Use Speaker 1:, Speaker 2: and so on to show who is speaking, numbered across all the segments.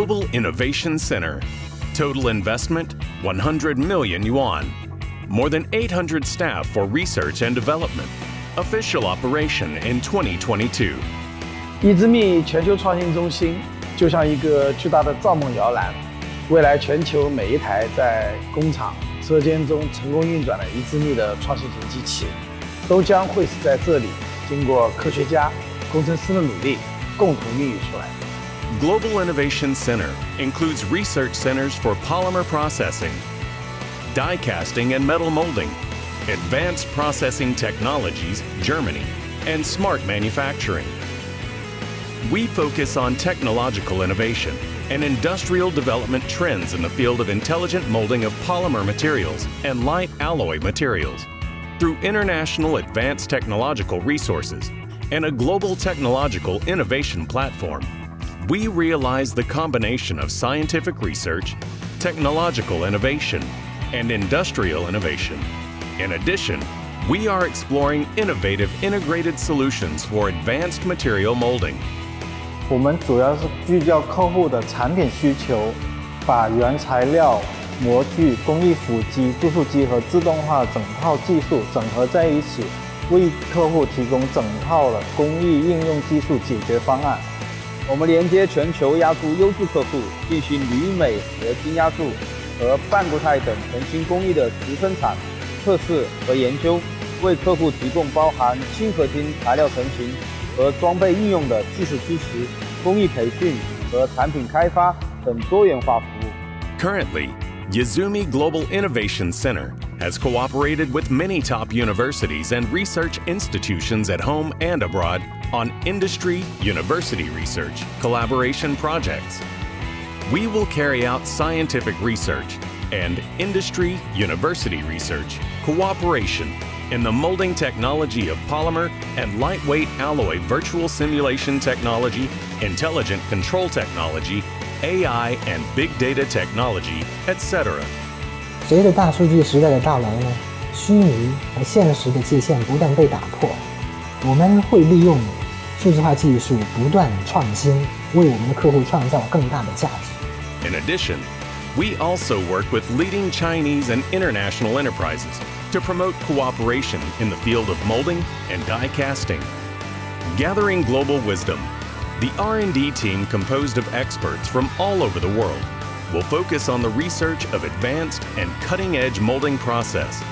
Speaker 1: Global Innovation Center. Total investment, 100 million yuan. More than 800 staff for research and development. Official operation in 2022.
Speaker 2: YIZUMI 全球创新中心就像一个巨大的造梦摇篮，未来全球每一台在工厂、车间中成功运转的YIZUMI的创新型机器，都将会是在这里经过科学家、工程师的努力，共同孕育出来。
Speaker 1: Global Innovation Center includes research centers for polymer processing, die casting and metal molding, advanced processing technologies, Germany, and smart manufacturing. We focus on technological innovation and industrial development trends in the field of intelligent molding of polymer materials and light alloy materials through international advanced technological resources and a global technological innovation platform. We realize the combination of scientific research, technological innovation, and industrial innovation. In addition, we are exploring innovative integrated solutions for advanced material molding.
Speaker 3: 我们主要是聚焦客户的产品需求，把原材料、模具、工艺辅机、注塑机和自动化整套技术整合在一起，为客户提供整套的工艺应用技术解决方案。
Speaker 4: 我们连接全球压铸优质客户，进行铝镁合金压铸和半固态等成型工艺的实生产、测试和研究，为客户提供包含新合金材料成型和装备应用的技术支持、工艺培训和产品开发等多元化服务。
Speaker 1: Currently, YIZUMI Global Innovation Center has cooperated with many top universities and research institutions at home and abroad on industry-university research collaboration projects. We will carry out scientific research and industry-university research cooperation in the molding technology of polymer and lightweight alloy virtual simulation technology, intelligent control technology, AI and big data technology, etc.
Speaker 5: 随着大数据时代的到来呢，虚拟和现实的界限不断被打破，我们会利用数字化技术不断创新，为我们的客户创造更大的价值。
Speaker 1: In addition, we also work with leading Chinese and international enterprises to promote cooperation in the field of molding and die casting. Gathering global wisdom, the R&D team composed of experts from all over the world will focus on the research of advanced and cutting-edge molding process.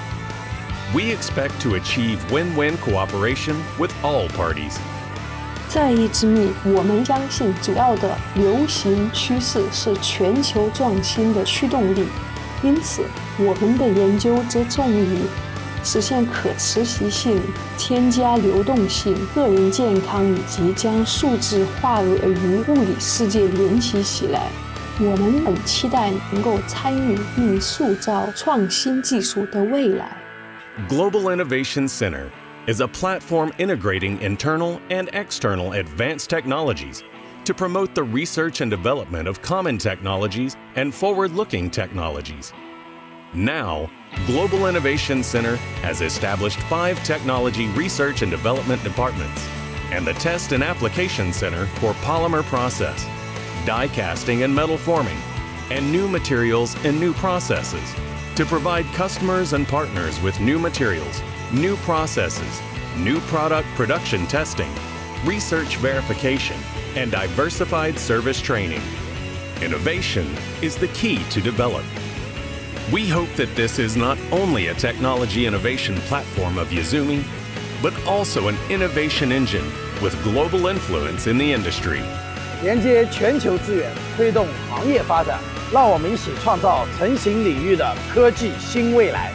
Speaker 1: We expect to achieve win-win cooperation with all parties.
Speaker 6: 在YIZUMI，我们相信主要的流行趋势是全球创新的驱动力，因此我们的研究则重于实现可持续性、添加流动性、个人健康以及将数字化与物理世界联系起来。我们很期待能够参与并塑造创新技术的未来。
Speaker 1: Global Innovation Center is a platform integrating internal and external advanced technologies to promote the research and development of common technologies and forward-looking technologies. Now, Global Innovation Center has established 5 technology research and development departments and the Test and Application Center for polymer process, die casting and metal forming, and new materials and new processes to provide customers and partners with new materials, new processes, new product production testing, research verification, and diversified service training. Innovation is the key to develop. We hope that this is not only a technology innovation platform of YIZUMI, but also an innovation engine with global influence in the industry.
Speaker 2: 连接全球资源，推动行业发展，让我们一起创造成型领域的科技新未来。